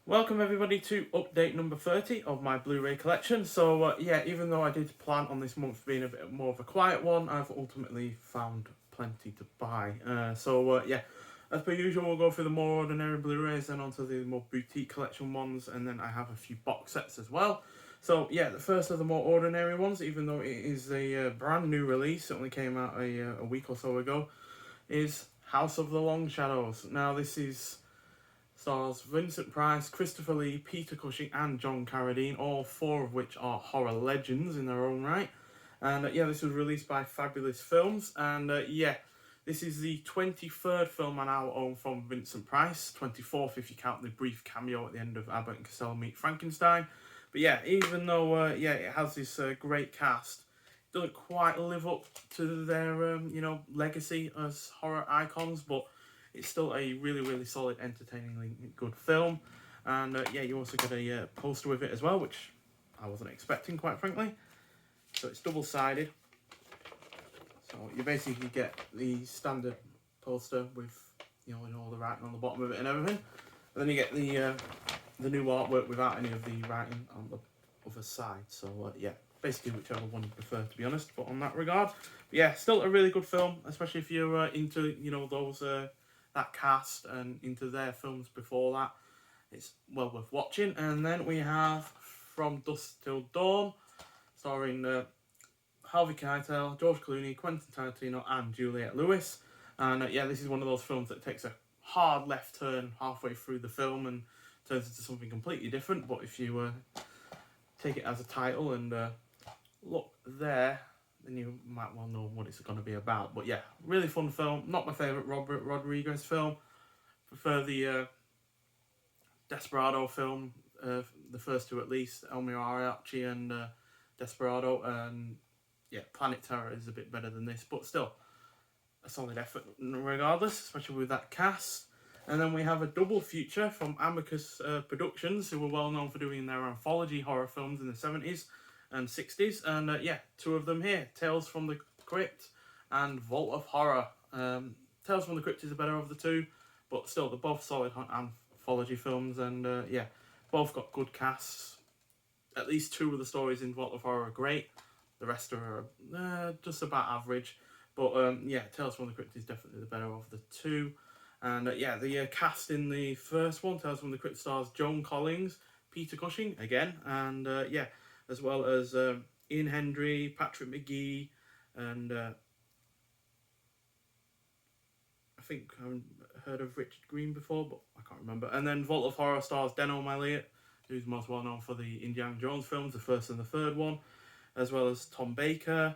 Welcome everybody to update number 30 of my Blu-ray collection. So yeah, even though I did plan on this month being a bit more of a quiet one, I've ultimately found plenty to buy. Yeah, as per usual, we'll go through the more ordinary Blu-rays, then onto the more boutique collection ones, and then I have a few box sets as well. So yeah, the first of the more ordinary ones, even though it is a brand new release, it only came out a week or so ago, is House of the Long Shadows. Now this stars Vincent Price, Christopher Lee, Peter Cushing, and John Carradine, all four of which are horror legends in their own right. And yeah, this was released by Fabulous Films, and yeah, this is the 23rd film I now own from Vincent Price, 24th if you count the brief cameo at the end of Abbott and Costello Meet Frankenstein. But yeah, even though yeah, it has this great cast, it doesn't quite live up to their legacy as horror icons, but it's still a really solid, entertainingly good film. And yeah, you also get a poster with it as well, which I wasn't expecting, quite frankly. So it's double-sided. So you basically get the standard poster with, all the writing on the bottom of it and everything. And then you get the new artwork without any of the writing on the other side. So yeah, basically whichever one you prefer, to be honest. But on that regard, but yeah, still a really good film, especially if you're into those that cast and into their films before that. It's well worth watching. And then we have From Dusk Till Dawn, starring Harvey Keitel, George Clooney, Quentin Tarantino, and Juliette Lewis. And yeah, this is one of those films that takes a hard left turn halfway through the film and turns into something completely different. But if you take it as a title and look there, then you might well know what it's going to be about. But yeah, really fun film. Not my favourite Robert Rodriguez film. Prefer the Desperado film, the first two at least, El Mariachi and Desperado. And yeah, Planet Terror is a bit better than this, but still a solid effort regardless, especially with that cast. And then we have a double feature from Amicus Productions, who were well known for doing their anthology horror films in the 70s and 60s, and yeah, two of them here, Tales from the Crypt and Vault of Horror. Tales from the Crypt is the better of the two, but still, they're both solid anthology films, and yeah, both got good casts. At least two of the stories in Vault of Horror are great, the rest are just about average, but yeah, Tales from the Crypt is definitely the better of the two. And yeah, the cast in the first one, Tales from the Crypt, stars Joan Collins, Peter Cushing again, and yeah, as well as Ian Hendry, Patrick McGee, and I think I've heard of Richard Green before, but I can't remember. And then Vault of Horror stars Den O'Malley, who's most well known for the Indiana Jones films, the first and the third one, as well as Tom Baker,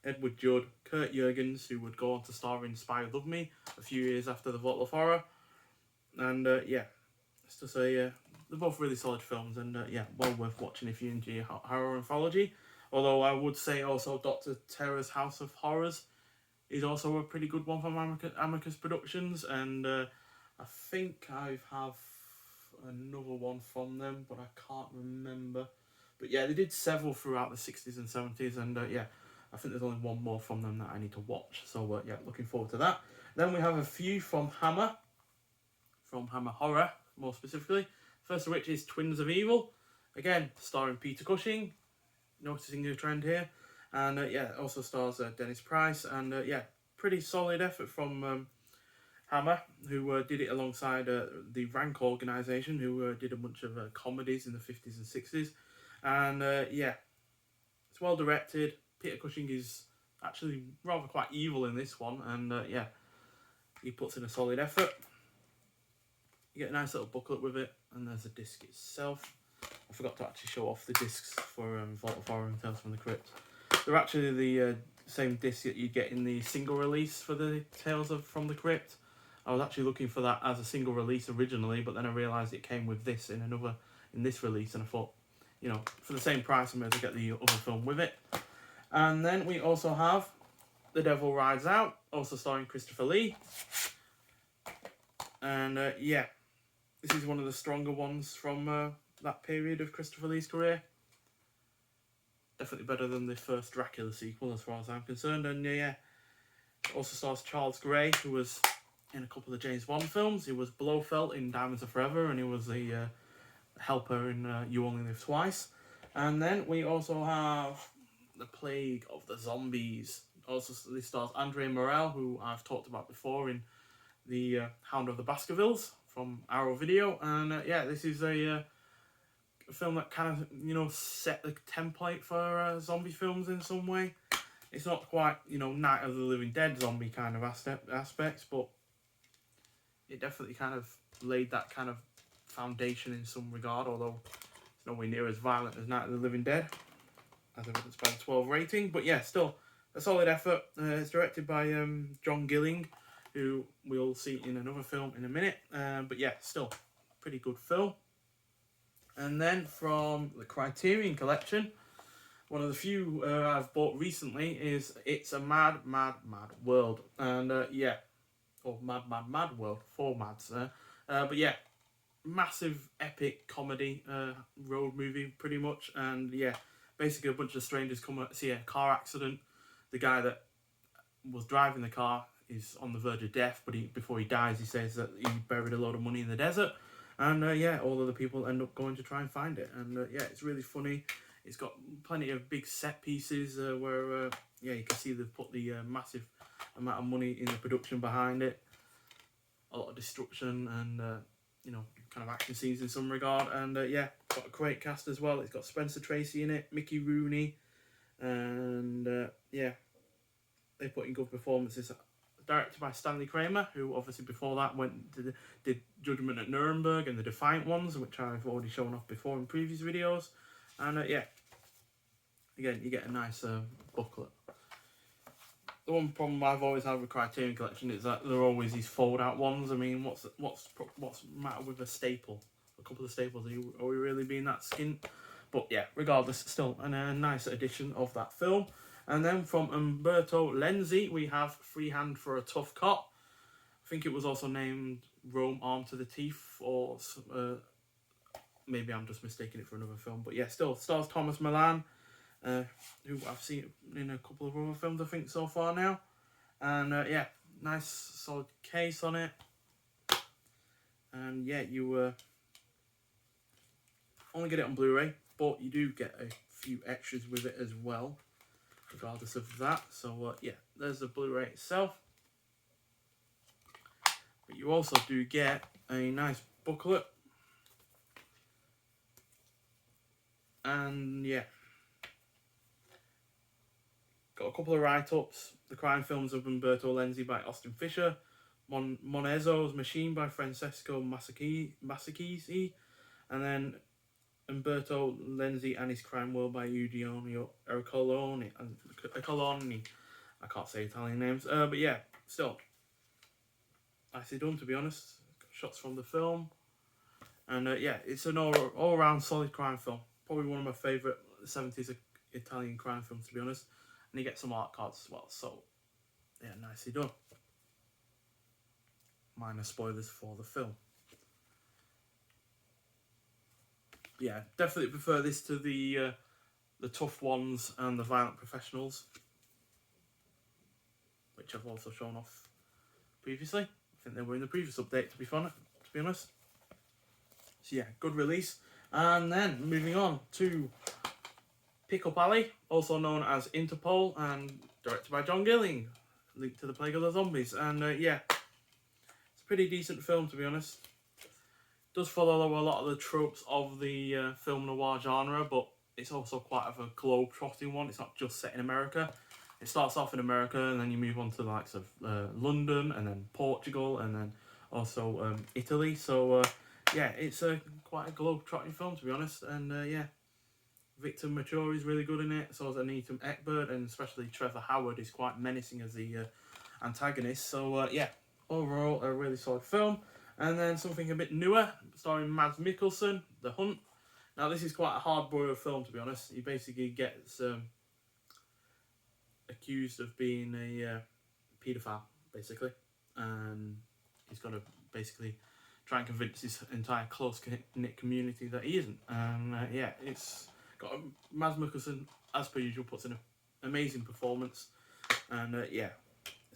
Edward Judd, Kurt Jurgens, who would go on to star in Spy Who Loved Me a few years after the Vault of Horror. And yeah, it's just they're both really solid films, and yeah, well worth watching if you enjoy horror anthology. Although I would say also Dr. Terror's House of Horrors is also a pretty good one from Amicus Productions, and I think I have another one from them, but I can't remember. But yeah, they did several throughout the 60s and 70s, and yeah, I think there's only one more from them that I need to watch. So yeah, looking forward to that. Then we have a few from Hammer Horror, more specifically. First of which is Twins of Evil, again starring Peter Cushing, noticing a trend here, and yeah, also stars Dennis Price, and yeah, pretty solid effort from Hammer, who did it alongside the Rank organisation, who did a bunch of comedies in the 50s and 60s, and yeah, it's well directed. Peter Cushing is actually rather quite evil in this one, and yeah, he puts in a solid effort. You get a nice little booklet with it, and there's a disc itself. I forgot to actually show off the discs for Vault of Horror and Tales from the Crypt. They're actually the same disc that you get in the single release for the Tales from the Crypt. I was actually looking for that as a single release originally, but then I realised it came with this in this release, and I thought, for the same price, I may as well get the other film with it. And then we also have The Devil Rides Out, also starring Christopher Lee. And yeah, this is one of the stronger ones from that period of Christopher Lee's career. Definitely better than the first Dracula sequel, as far as I'm concerned. And yeah, it also stars Charles Gray, who was in a couple of James Bond films. He was Blofeld in Diamonds Are Forever, and he was the helper in You Only Live Twice. And then we also have The Plague of the Zombies. Also, this stars Andre Morel, who I've talked about before in the Hound of the Baskervilles from Arrow Video. And yeah, this is a film that kind of, set the template for zombie films in some way. It's not quite, Night of the Living Dead zombie kind of aspects, but it definitely kind of laid that kind of foundation in some regard, although it's nowhere near as violent as Night of the Living Dead, as evidenced by the 12 rating. But yeah, still a solid effort. It's directed by John Gilling, who we'll see in another film in a minute. But yeah, still pretty good film. And then from the Criterion Collection, one of the few I've bought recently is It's a Mad, Mad, Mad World. And yeah, or Mad, Mad, Mad World, 4 mads. But yeah, massive epic comedy road movie pretty much. And yeah, basically a bunch of strangers come to see a car accident. The guy that was driving the car is on the verge of death, but before he dies, he says that he buried a load of money in the desert. And yeah, all of the people end up going to try and find it. And yeah, it's really funny. It's got plenty of big set pieces where yeah, you can see they've put the massive amount of money in the production behind it. A lot of destruction and kind of action scenes in some regard. And yeah, got a great cast as well. It's got Spencer Tracy in it, Mickey Rooney, and yeah, they put in good performances. Directed by Stanley Kramer, who obviously before that did Judgment at Nuremberg and The Defiant Ones, which I've already shown off before in previous videos. And yeah, again, you get a nice booklet. The one problem I've always had with Criterion Collection is that there are always these fold-out ones. I mean, what's the matter with a staple? A couple of staples, are we really being that skint? But yeah, regardless, still a nice edition of that film. And then from Umberto Lenzi, we have Freehand for a Tough Cop. I think it was also named Rome Armed to the Teeth, or maybe I'm just mistaking it for another film. But yeah, still stars Thomas Milan, who I've seen in a couple of other films, I think, so far now. And yeah, nice solid case on it. And yeah, you only get it on Blu-ray, but you do get a few extras with it as well, regardless of that. So yeah, there's the Blu-ray itself. But you also do get a nice booklet. And yeah, got a couple of write-ups. The Crime Films of Umberto Lenzi by Austin Fisher. Monezzo's Machine by Francesco Masacchisi. And then Umberto Lenzi and His Crime World by Eugenio Ercoloni. I can't say Italian names. But yeah, still nicely done, to be honest. Got shots from the film. And yeah, it's an all-round solid crime film. Probably one of my favourite 70s Italian crime films, to be honest. And you get some art cards as well. So yeah, nicely done. Minor spoilers for the film. Yeah, definitely prefer this to the Tough Ones and the Violent Professionals, which I've also shown off previously. I think they were in the previous update, to be honest. So yeah, good release. And then moving on to Pickle Valley, also known as Interpol, and directed by John Gilling, linked to The Plague of the Zombies. And yeah, it's a pretty decent film, to be honest. Does follow a lot of the tropes of the film noir genre, but it's also quite of a globe-trotting one. It's not just set in America. It starts off in America, and then you move on to the likes of London, and then Portugal, and then also Italy. So yeah, it's quite a globe-trotting film, to be honest. And yeah, Victor Mature is really good in it. So is Anita Ekberg, and especially Trevor Howard is quite menacing as the antagonist. So yeah, overall a really solid film. And then something a bit newer, starring Mads Mikkelsen, The Hunt. Now this is quite a hard-boiled film, to be honest. He basically gets accused of being a paedophile, basically. And he's got to basically try and convince his entire close-knit community that he isn't. And yeah, it's got Mads Mikkelsen, as per usual, puts in an amazing performance. And yeah,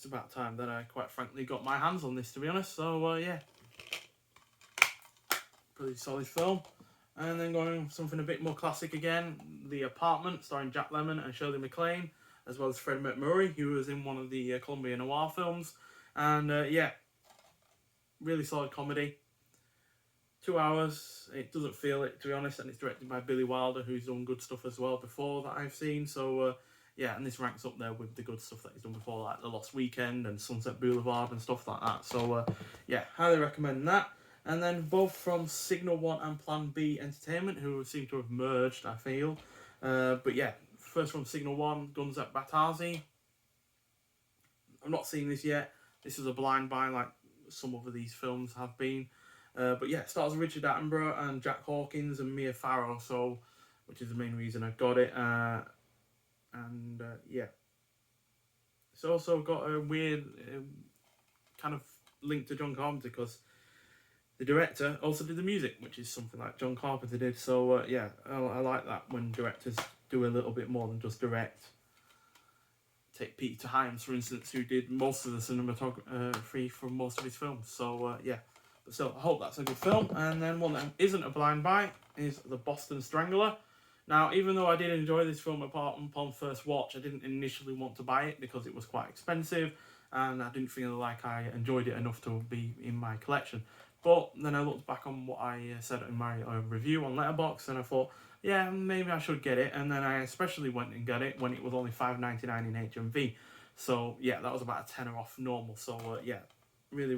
it's about time that I quite frankly got my hands on this, to be honest. So yeah, pretty solid film. And then going something a bit more classic again, The Apartment, starring Jack Lemmon and Shirley MacLaine, as well as Fred MacMurray, who was in one of the Columbia Noir films. And yeah, really solid comedy. 2 hours, it doesn't feel it, to be honest, and it's directed by Billy Wilder, who's done good stuff as well before that I've seen. So yeah, and this ranks up there with the good stuff that he's done before, like The Lost Weekend and Sunset Boulevard and stuff like that. So yeah, highly recommend that. And then both from Signal 1 and Plan B Entertainment, who seem to have merged, I feel. But yeah, first from Signal 1, Guns at Batasi. I've not seen this yet. This is a blind buy like some of these films have been. But yeah, it stars Richard Attenborough and Jack Hawkins and Mia Farrow, so, which is the main reason I got it. And yeah. It's also got a weird kind of link to John Carpenter, because the director also did the music, which is something like John Carpenter did. So yeah, I like that when directors do a little bit more than just direct. Take Peter Hyams, for instance, who did most of the cinematography for most of his films. So yeah, but still, I hope that's a good film. And then one that isn't a blind buy is The Boston Strangler. Now, even though I did enjoy this film upon first watch, I didn't initially want to buy it because it was quite expensive, and I didn't feel like I enjoyed it enough to be in my collection. But then I looked back on what I said in my review on Letterboxd, and I thought, yeah, maybe I should get it. And then I especially went and got it when it was only $5.99 in HMV. So yeah, that was about a tenner off normal. So yeah, really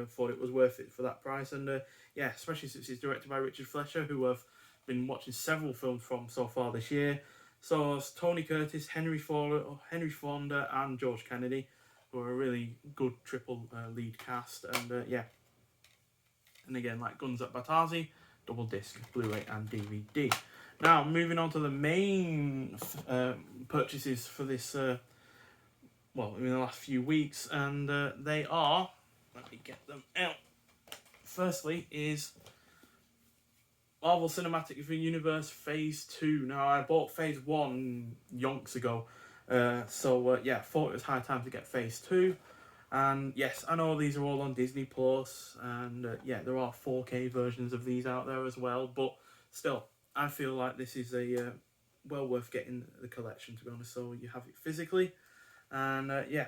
thought it was worth it for that price. And yeah, especially since it's directed by Richard Fleischer, who I've been watching several films from so far this year. So it's Tony Curtis, Henry Fonda, and George Kennedy, who are a really good triple lead cast. And yeah. And again, like Guns at Batasi, double disc, Blu-ray and DVD. Now, moving on to the main purchases for this, well, in the last few weeks, and they are, let me get them out. Firstly is Marvel Cinematic Universe Phase 2. Now, I bought Phase 1 yonks ago, so yeah, thought it was high time to get Phase 2. And yes, I know these are all on Disney Plus, and yeah, there are 4K versions of these out there as well. But still, I feel like this is a well worth getting the collection, to be honest. So you have it physically, and yeah,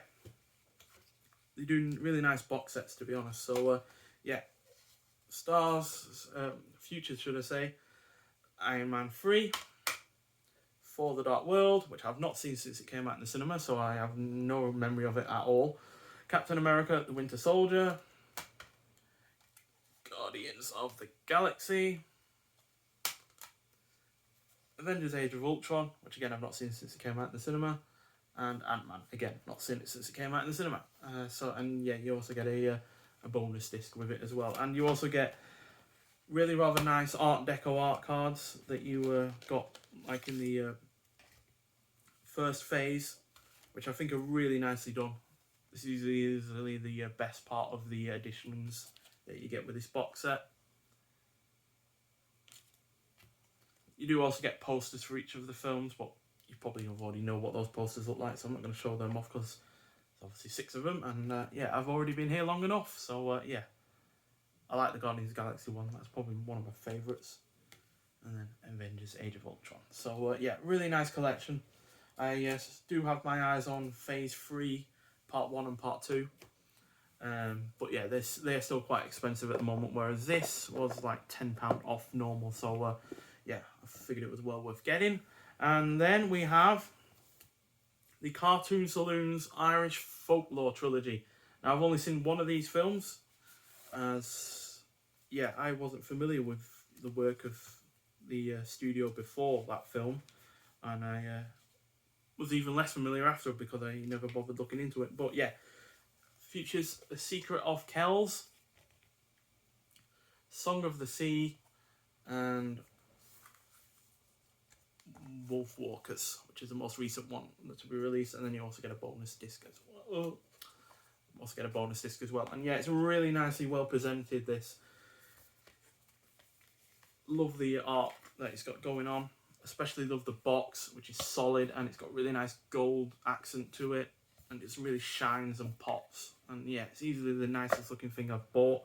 they're doing really nice box sets, to be honest. So yeah, Future, should I say? Iron Man 3, For the Dark World, which I've not seen since it came out in the cinema, so I have no memory of it at all. Captain America, The Winter Soldier, Guardians of the Galaxy, Avengers Age of Ultron, which again I've not seen since it came out in the cinema, and Ant-Man, again, not seen it since it came out in the cinema. And yeah, you also get a bonus disc with it as well. And you also get really rather nice Art Deco art cards that you got like in the first phase, which I think are really nicely done. This is easily the best part of the editions that you get with this box set. You do also get posters for each of the films, but you probably already know what those posters look like, so I'm not going to show them off because there's obviously 6 of them, and yeah, I've already been here long enough, so yeah. I like the Guardians of the Galaxy one, that's probably one of my favourites. And then Avengers Age of Ultron. So yeah, really nice collection. I do have my eyes on Phase 3, Part 1 and Part 2. But yeah, they're still quite expensive at the moment, whereas this was like £10 off normal. So yeah, I figured it was well worth getting. And then we have the Cartoon Saloons Irish Folklore Trilogy. Now, I've only seen one of these films, as yeah, I wasn't familiar with the work of the studio before that film, and I was even less familiar after because I never bothered looking into it. But yeah, features The Secret of Kells, Song of the Sea, and Wolf Walkers, which is the most recent one to be released. And then you also get a bonus disc as well. And yeah, it's really nicely well presented, this. Love the art that it's got going on. Especially love the box, which is solid, and it's got really nice gold accent to it. and it really shines and pops. And yeah, it's easily the nicest looking thing I've bought.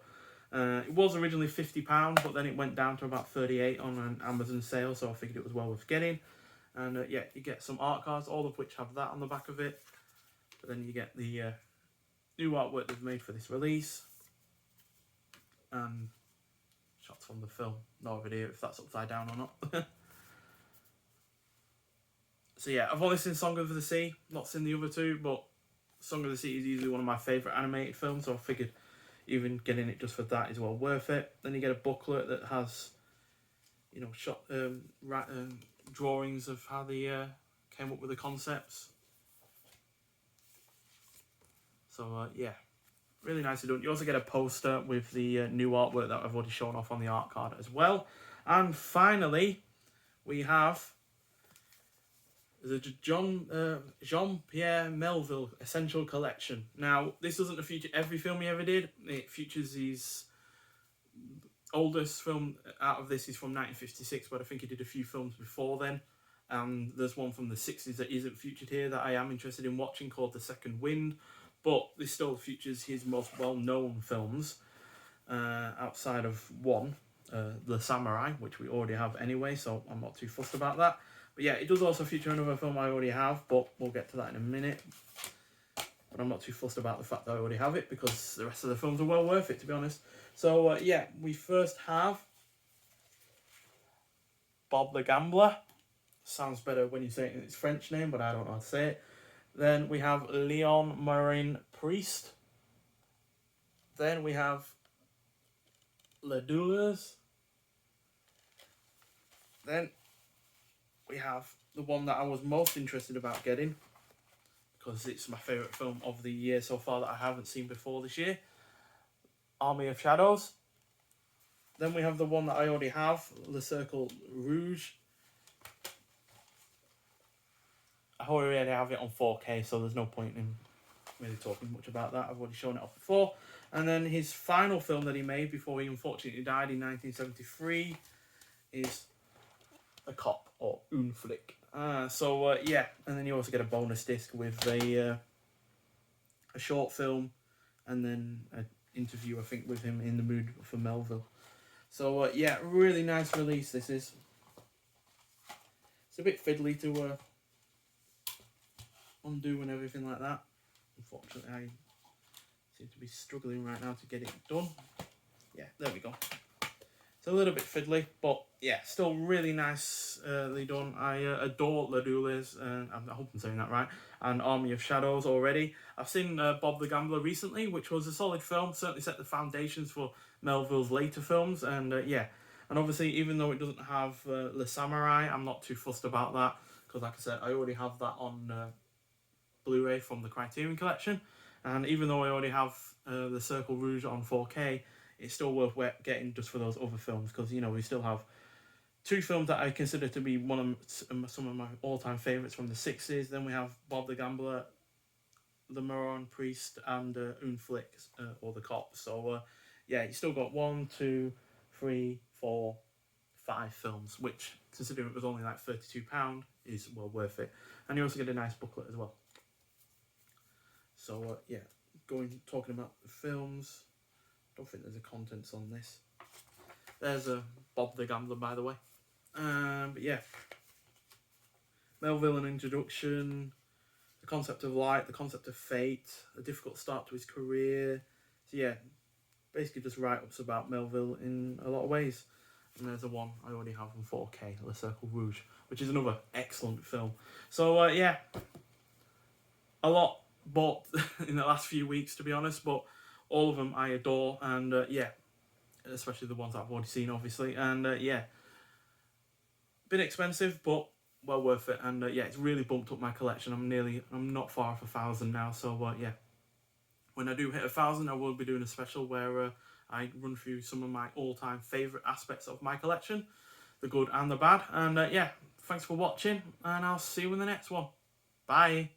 It was originally £50, but then it went down to about 38 on an Amazon sale, so I figured it was well worth getting. And yeah, you get some art cards, all of which have that on the back of it. But then you get the new artwork they've made for this release, and shots from the film. No idea if that's upside down or not. So yeah, I've only seen Song of the Sea, not seen the other two, but Song of the Sea is easily one of my favourite animated films, so I figured even getting it just for that is well worth it. Then you get a booklet that has, you know, drawings of how they came up with the concepts. So yeah, really nicely done. You also get a poster with the new artwork that I've already shown off on the art card as well. And finally, we have the Jean-Pierre Melville Essential Collection. Now, this doesn't feature every film he ever did. It features his oldest film out of this is from 1956, but I think he did a few films before then. And there's one from the 60s that isn't featured here that I am interested in watching, called The Second Wind. But this still features his most well-known films, outside of one, The Samurai, which we already have anyway, so I'm not too fussed about that. But yeah, it does also feature another film I already have, but we'll get to that in a minute. But I'm not too fussed about the fact that I already have it, because the rest of the films are well worth it, to be honest. So yeah, we first have Bob the Gambler. Sounds better when you say it in its French name, but I don't know how to say it. Then we have Leon Morin Priest. Then we have Les Douleurs. Then we have the one that I was most interested about getting, because it's my favourite film of the year so far that I haven't seen before this year, Army of Shadows. Then we have the one that I already have, Le Cercle Rouge. I already have it on 4K, so there's no point in really talking much about that. I've already shown it off before. And then his final film that he made before he unfortunately died in 1973 is A Cop, or Un Flic. Yeah, and then you also get a bonus disc with a short film, and then an interview, I think, with him in the mood for Melville. So yeah, really nice release this is. It's a bit fiddly to undo and everything like that. Unfortunately, I seem to be struggling right now to get it done. Yeah, there we go. It's a little bit fiddly, but yeah, still really nicely done. I adore Les Douleurs, I hope I'm saying that right, and Army of Shadows already. I've seen Bob the Gambler recently, which was a solid film, certainly set the foundations for Melville's later films, and yeah, and obviously even though it doesn't have Le Samurai, I'm not too fussed about that, because like I said, I already have that on Blu-ray from the Criterion Collection, and even though I already have Le Cercle Rouge on 4K, it's still worth getting just for those other films, because, you know, we still have two films that I consider to be some of my all-time favourites from the 60s. Then we have Bob the Gambler, Le Morin Priest, and Un Flic, or The Cop. So yeah, you still got 1, 2, 3, 4, 5 films, which, considering it was only like £32, is well worth it. And you also get a nice booklet as well. So yeah, talking about the films. Don't think there's a contents on this. There's a Bob the Gambler, by the way. But yeah, Melville, an introduction, the concept of light, the concept of fate, a difficult start to his career. So yeah, basically just write-ups about Melville in a lot of ways. And there's the one I already have on 4K, Le Cercle Rouge, which is another excellent film. So yeah, a lot bought in the last few weeks, to be honest, but all of them I adore, and yeah, especially the ones I've already seen, obviously, and yeah, bit expensive, but well worth it, and yeah, it's really bumped up my collection. I'm not far off 1,000 now, so yeah, when I do hit 1,000, I will be doing a special where I run through some of my all-time favourite aspects of my collection, the good and the bad, and yeah, thanks for watching, and I'll see you in the next one. Bye.